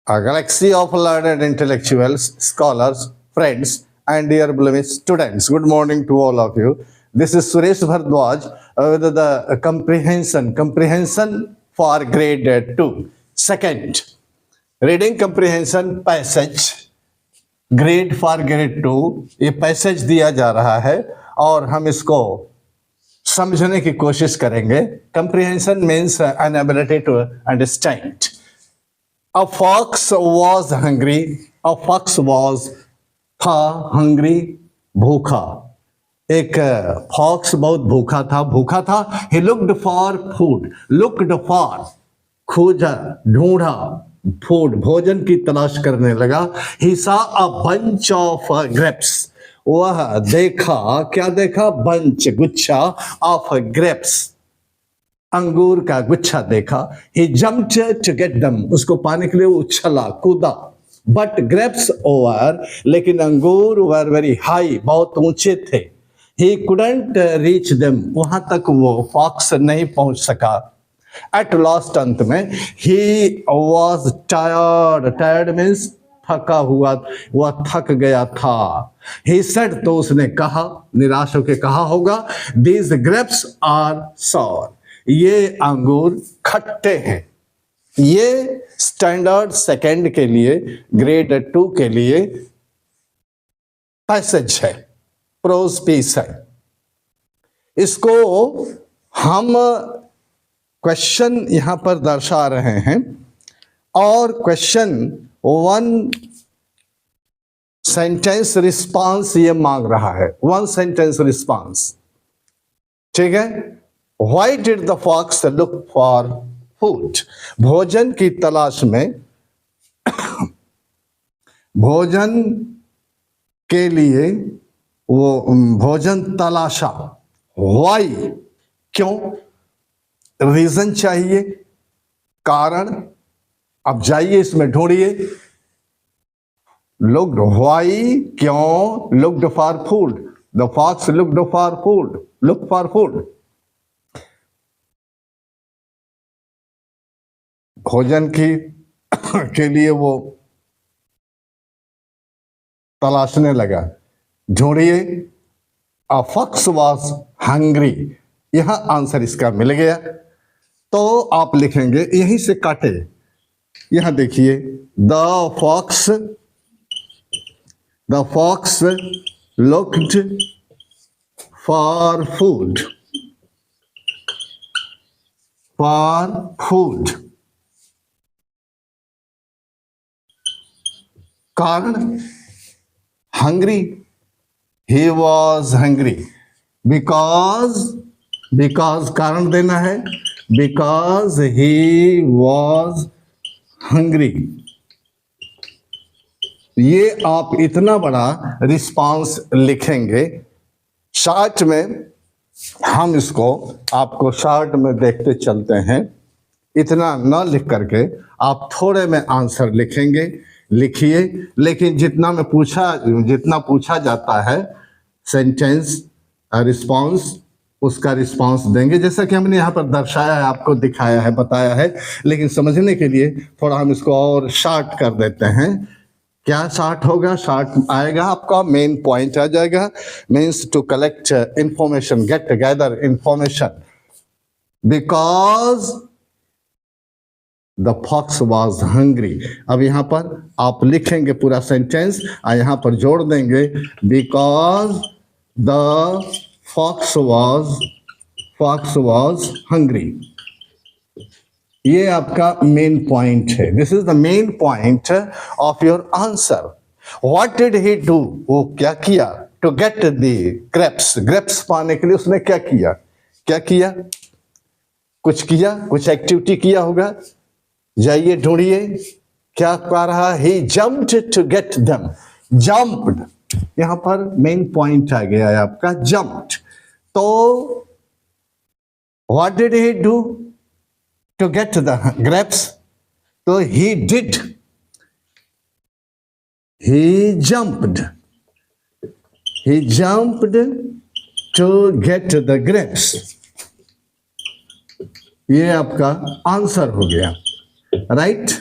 A galaxy of learned intellectuals, scholars, friends, and dear beloved students. Good morning to all of you. This is Suresh Bhardwaj with the comprehension for grade 2. Second, reading comprehension passage, grade for grade 2. ये passage दिया जा रहा है और हम इसको समझने की कोशिश करेंगे. Comprehension means an ability to understand. A fox was hungry. A fox was था hungry, भूखा. एक फॉक्स बहुत भूखा था. He looked for food. Looked for, खोजा, ढूंढा, फूड, भोजन की तलाश करने लगा. He saw a bunch of grapes. वह देखा, क्या देखा? बंच, गुच्छा of grapes, अंगूर का गुच्छा देखा. He jumped to get them. उसको पाने के लिए उछला, कूदा. But grapes were, लेकिन अंगूर were very high, बहुत ऊंचे थे. He couldn't reach them. वहां तक वो फॉक्स नहीं पहुंच सका. At last, अंत में, he was tired. Tired means थका हुआ, वह थक गया था. He said, तो उसने कहा, निराश होकर कहा होगा, these grapes are sour. ये अंगूर खट्टे हैं. ये स्टैंडर्ड सेकंड के लिए, ग्रेड 2 के लिए पैसेज है, प्रोज पीस है. इसको हम क्वेश्चन यहां पर दर्शा रहे हैं और क्वेश्चन 1 सेंटेंस रिस्पांस ये मांग रहा है. 1 सेंटेंस रिस्पांस. ठीक है. Why did the fox look for food? भोजन की तलाश में, भोजन के लिए वो भोजन तलाशा. Why? क्यों? रीजन चाहिए, कारण. अब जाइए इसमें ढूंढिए. Looked, why? क्यों? Looked for food. The fox looked for food. Look for food. भोजन की के लिए वो तलाशने लगा, ढूंढिए. A fox was hungry. यहां आंसर इसका मिल गया. तो आप लिखेंगे, यहीं से काटे. यहां देखिए, the fox looked for food. कारण, hungry. He was hungry because कारण देना है. Because he was hungry. ये आप इतना बड़ा रिस्पांस लिखेंगे. शॉर्ट में हम इसको आपको शॉर्ट में देखते चलते हैं. इतना न लिख करके आप थोड़े में आंसर लिखेंगे. लिखिए, लेकिन जितना पूछा जाता है सेंटेंस रिस्पांस, उसका रिस्पांस देंगे, जैसा कि हमने यहाँ पर दर्शाया है, आपको दिखाया है, बताया है. लेकिन समझने के लिए थोड़ा हम इसको और शॉर्ट कर देते हैं. क्या शॉर्ट होगा? शॉर्ट आएगा आपका, मेन पॉइंट आ जाएगा. Means to collect information, get gather information. Because the fox was hungry. अब यहां पर आप लिखेंगे पूरा सेंटेंस और यहां पर जोड़ देंगे, because the fox was hungry. ये आपका मेन पॉइंट है. This is the main point of your answer. What did he do? वो क्या किया? टू गेट द ग्रेप्स पाने के लिए उसने क्या किया? कुछ एक्टिविटी किया होगा. जाइए ढूंढिए, क्या कर रहा? He jumped to get them. Jumped, यहां पर मेन पॉइंट आ गया है आपका, जम्प्ड. तो what did he do to get the grapes? तो he jumped to get the grapes. ये आपका आंसर हो गया. राइट.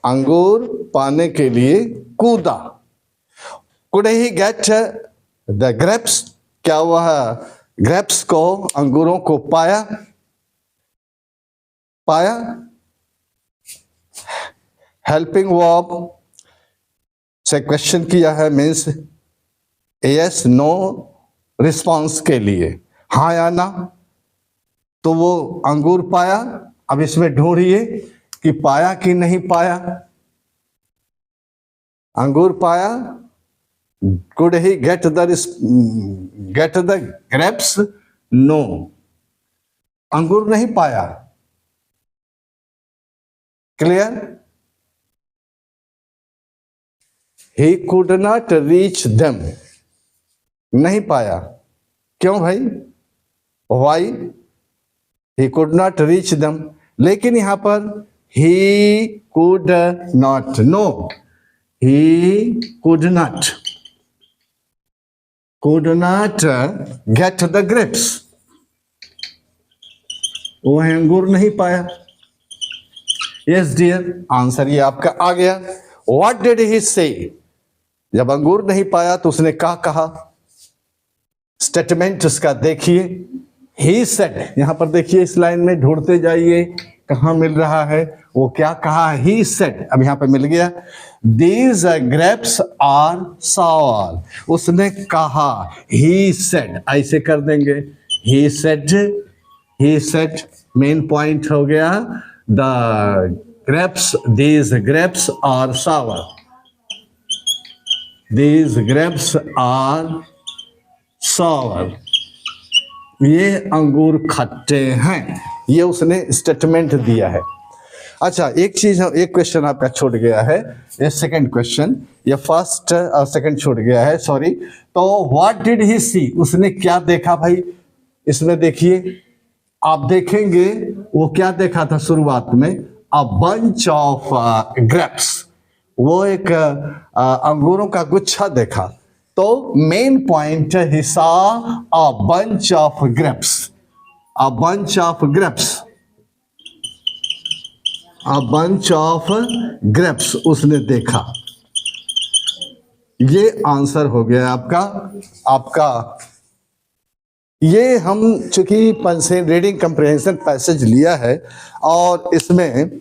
अंगूर पाने के लिए कूदा। Could he get the grapes, क्या वह ग्रेप्स को, अंगूरों को पाया? पाया। हेल्पिंग वर्ब से क्वेश्चन किया है, मीन्स यस नो रिस्पॉन्स के लिए, हाँ या ना। तो वो अंगूर पाया। अब इसमें ढूंढिए कि पाया कि नहीं पाया। अंगूर पाया। Could he get the grapes? No, अंगूर नहीं पाया। Clear? He could not reach them, नहीं पाया। क्यों भाई? Why? He could not reach them. लेकिन यहां पर he could not, no, he could not get the grapes, वो अंगूर नहीं पाया। यस डियर, आंसर ये आपका आ गया। व्हाट डिड ही से? जब अंगूर नहीं पाया तो उसने क्या कहा? स्टेटमेंट उसका देखिए। ही सेड, यहां पर देखिए इस लाइन में ढूंढते जाइए कहां मिल रहा है, वो क्या कहा? ही सेड, अब यहां पे मिल गया। दीज ग्रेप्स आर सावर, उसने कहा। ही सेड, ऐसे कर देंगे, ही सेड, मेन पॉइंट हो गया। The grapes, these grapes are sour, these grapes are sour, ये अंगूर खट्टे हैं, ये उसने स्टेटमेंट दिया है। अच्छा, एक चीज, एक क्वेश्चन आपका छूट गया है, ये सेकंड क्वेश्चन, ये फर्स्ट और सेकंड छूट गया है, सॉरी। तो व्हाट डिड ही सी, उसने क्या देखा भाई? इसमें देखिए, आप देखेंगे वो क्या देखा था शुरुआत में? अ बंच ऑफ ग्रेप्स, वो एक अंगूरों का गुच्छा देखा। तो main point, he saw a bunch of grapes, a bunch of grapes, a bunch of grapes उसने देखा। ये आंसर हो गया आपका। ये हम चूंकि रीडिंग कंप्रिहेंशन पैसेज लिया है और इसमें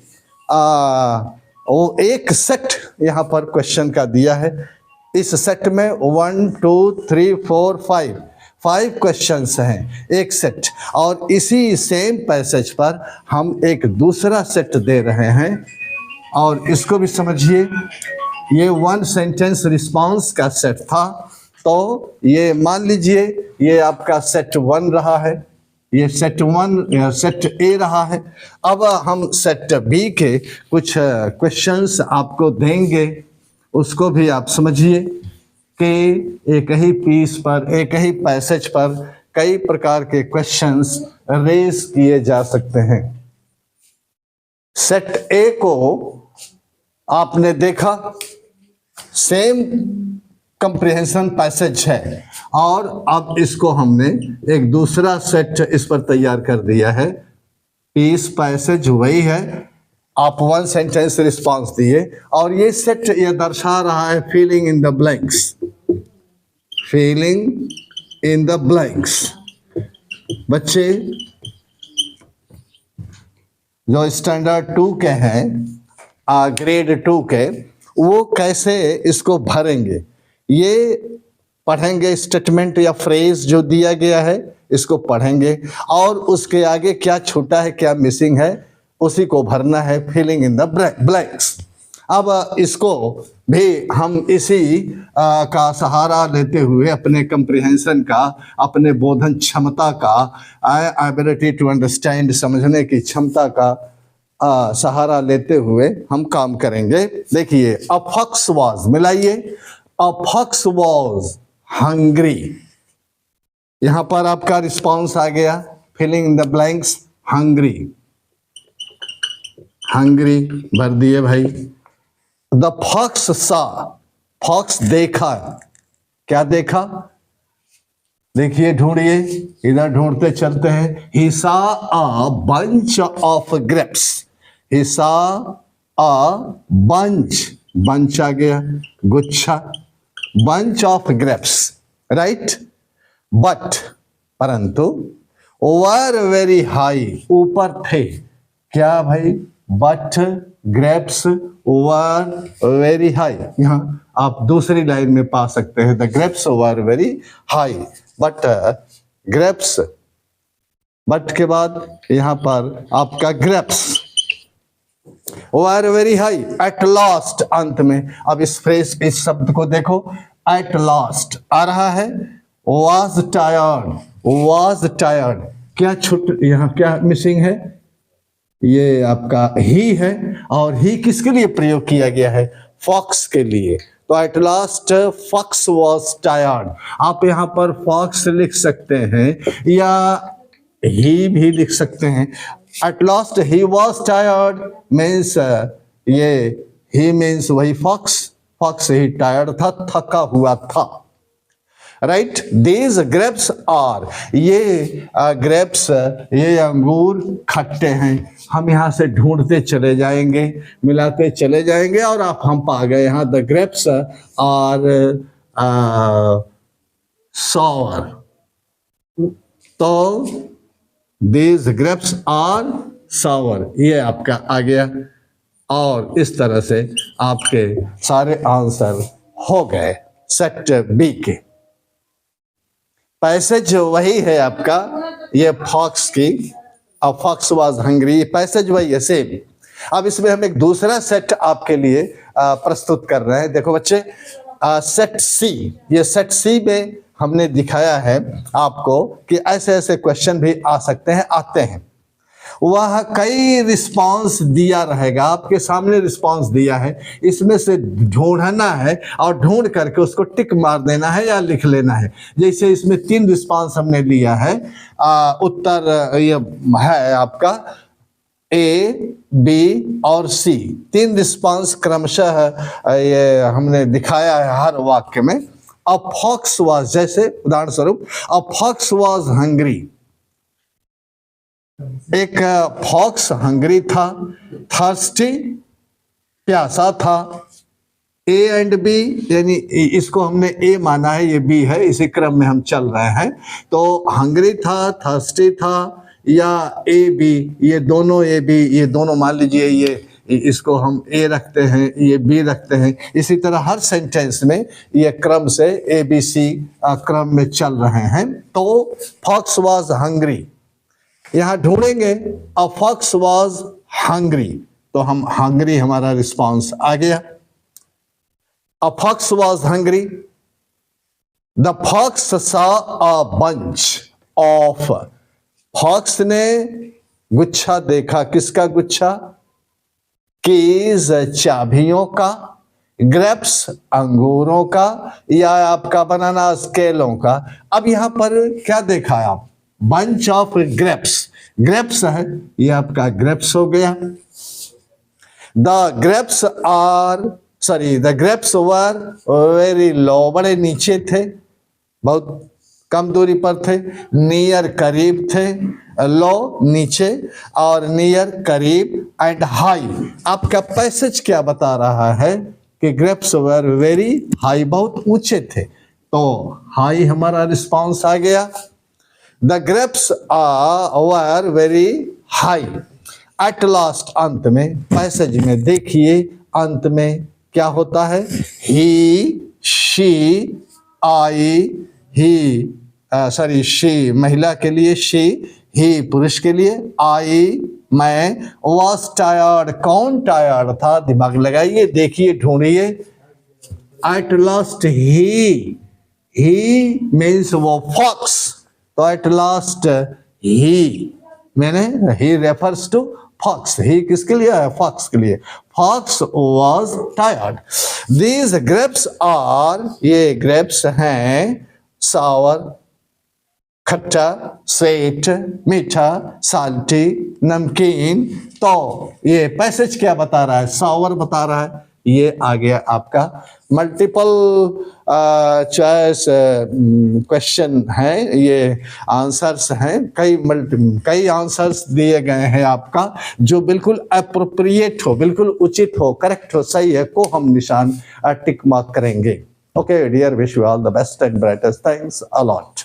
वो एक सेट यहां पर क्वेश्चन का दिया है। इस सेट में 1 2 3 4 5 क्वेश्चंस हैं, एक सेट। और इसी सेम पैसेज पर हम एक दूसरा सेट दे रहे हैं, और इसको भी समझिए। ये 1 सेंटेंस रिस्पॉन्स का सेट था, तो ये मान लीजिए ये आपका सेट 1 रहा है, ये सेट 1 सेट ए रहा है। अब हम सेट बी के कुछ क्वेश्चंस आपको देंगे, उसको भी आप समझिए कि एक ही पीस पर, एक ही पैसेज पर कई प्रकार के क्वेश्चंस रेज किए जा सकते हैं। सेट ए को आपने देखा, सेम कंप्रिहेंशन पैसेज है, और अब इसको हमने एक दूसरा सेट इस पर तैयार कर दिया है। पीस पैसेज वही है, आप 1 सेंटेंस रिस्पॉन्स दिए, और ये सेट ये दर्शा रहा है filling in the blanks, filling in the blanks. बच्चे जो स्टैंडर्ड 2 के हैं, ग्रेड 2 के, वो कैसे इसको भरेंगे ये पढ़ेंगे। स्टेटमेंट या फ्रेज जो दिया गया है इसको पढ़ेंगे, और उसके आगे क्या छूटा है, क्या मिसिंग है, उसी को भरना है, फिलिंग इन द ब्लैंक्स। अब इसको भी हम इसी का सहारा लेते हुए अपने कंप्रिहेंशन का, अपने बोधन क्षमता का, एबिलिटी टू अंडरस्टैंड, समझने की क्षमता का सहारा लेते हुए हम काम करेंगे। देखिए, अ फॉक्स वाज, मिलाइए, अ फॉक्स वाज हंग्री। यहां पर आपका रिस्पॉन्स आ गया, filling in the blanks, hungry, hungry भर दिए भाई। द फॉक्स सा, फॉक्स देखा, क्या देखा? देखिए, ढूंढिए, इधर ढूंढते चलते हैं। He saw a bunch of grapes, he saw a bunch, bunch आ गया, गुच्छा, bunch of grapes, right. But, परंतु, वर वेरी हाई, ऊपर थे। क्या भाई? But grapes were very high. यहां आप दूसरी लाइन में पा सकते हैं, the grapes were very high, but grapes, but के बाद यहां पर आपका grapes were very high, at last, अंत में। अब इस फ्रेज, इस शब्द को देखो, एट लास्ट आ रहा है, was tired, was tired, क्या छुट, यहां क्या मिसिंग है? ये आपका ही है, और ही किसके लिए प्रयोग किया गया है? फॉक्स के लिए। तो at last fox was tired. आप यहां पर फॉक्स लिख सकते हैं या ही भी लिख सकते हैं। Eight last he was tired means ये ही मीन्स वही फॉक्स, फॉक्स ही टायर्ड था, थका हुआ था, राइट। दीज ग्रेप्स आर, ये ग्रेप्स, ये अंगूर खट्टे हैं। हम यहां से ढूंढते चले जाएंगे, मिलाते चले जाएंगे, और आप हम पा गए यहां द ग्रेप्स आर सॉवर। तो दीज ग्रेप्स आर सॉवर, ये आपका आ गया, और इस तरह से आपके सारे आंसर हो गए सेट बी के। पैसेज वही है आपका, ये फॉक्स की, अब फॉक्स वाज हंग्री, पैसेज वही है सेम। अब इसमें हम एक दूसरा सेट आपके लिए प्रस्तुत कर रहे हैं। देखो बच्चे, सेट सी, ये सेट सी में हमने दिखाया है आपको कि ऐसे ऐसे क्वेश्चन भी आ सकते हैं, आते हैं। वह कई रिस्पांस दिया रहेगा, आपके सामने रिस्पांस दिया है, इसमें से ढूंढना है और ढूंढ करके उसको टिक मार देना है या लिख लेना है। जैसे इसमें 3 रिस्पांस हमने लिया है, उत्तर ये है आपका ए, बी और सी, 3 रिस्पांस क्रमशः ये हमने दिखाया है हर वाक्य में। अ फॉक्स वाज, जैसे उदाहरण स्वरूप, अ फॉक्स वाज हंग्री, एक फॉक्स हंग्री था, थर्स्टी प्यासा था। ए एंड बी, यानी इसको हमने ए माना है, ये बी है, इसी क्रम में हम चल रहे हैं। तो हंग्री था, थर्स्टी था, या ए बी, ये दोनों ए बी, ये दोनों मान लीजिए, ये इसको हम ए रखते हैं, ये बी रखते हैं। इसी तरह हर सेंटेंस में ये क्रम से ए बी सी क्रम में चल रहे हैं। तो फॉक्स वाज हंग्री, यहां ढूंढेंगे अ फॉक्स वाज हंग्री, तो हम हंग्री, हमारा रिस्पांस आ गया। A fox was hungry, the fox saw a bunch of, fox ने गुच्छा देखा, किसका गुच्छा? कीज, चाबियों का, ग्रेप्स, अंगूरों का, या आपका बनाना केलों का। अब यहां पर क्या देखा है आप? बंच ऑफ ग्रेप्स, ग्रेप्स है, ये आपका ग्रेप्स हो गया। The grapes are, sorry, the grapes were very low, बड़े नीचे थे, बहुत कम दूरी पर थे। नियर, करीब थे, लो नीचे, और नियर करीब, एंड हाई। आपका पैसेज क्या बता रहा है कि ग्रेप्स वर वेरी हाई, बहुत ऊंचे थे, तो हाई हमारा रिस्पांस आ गया। The grapes were very high, at last, अंत में, पैसेज में देखिए अंत में क्या होता है? He, she, I, he, sorry, she महिला के लिए, शी, ही पुरुष के लिए, आई मैं, वॉज टायर्ड, कौन टायर्ड था? दिमाग लगाइए, देखिए, ढूंढिए। एट लास्ट ही मीन्स वो फॉक्स, तो एट लास्ट ही, मैंने he refers to fox, he किसके लिए है? फॉक्स के लिए। Fox was tired. These grapes are, ये ग्रेप्स हैं, सावर, खट्टा, स्वीट, मीठा, साल्टी, नमकीन। तो ये पैसेज क्या बता रहा है? सावर बता रहा है, ये आ गया आपका मल्टीपल चॉइस क्वेश्चन है, ये आंसर्स हैं, कई आंसर्स दिए गए हैं आपका जो बिल्कुल अप्रोप्रिएट हो, बिल्कुल उचित हो, करेक्ट हो, सही है, को हम निशान टिक मार्क करेंगे। Okay dear, wish you all the best and brightest, thanks a lot.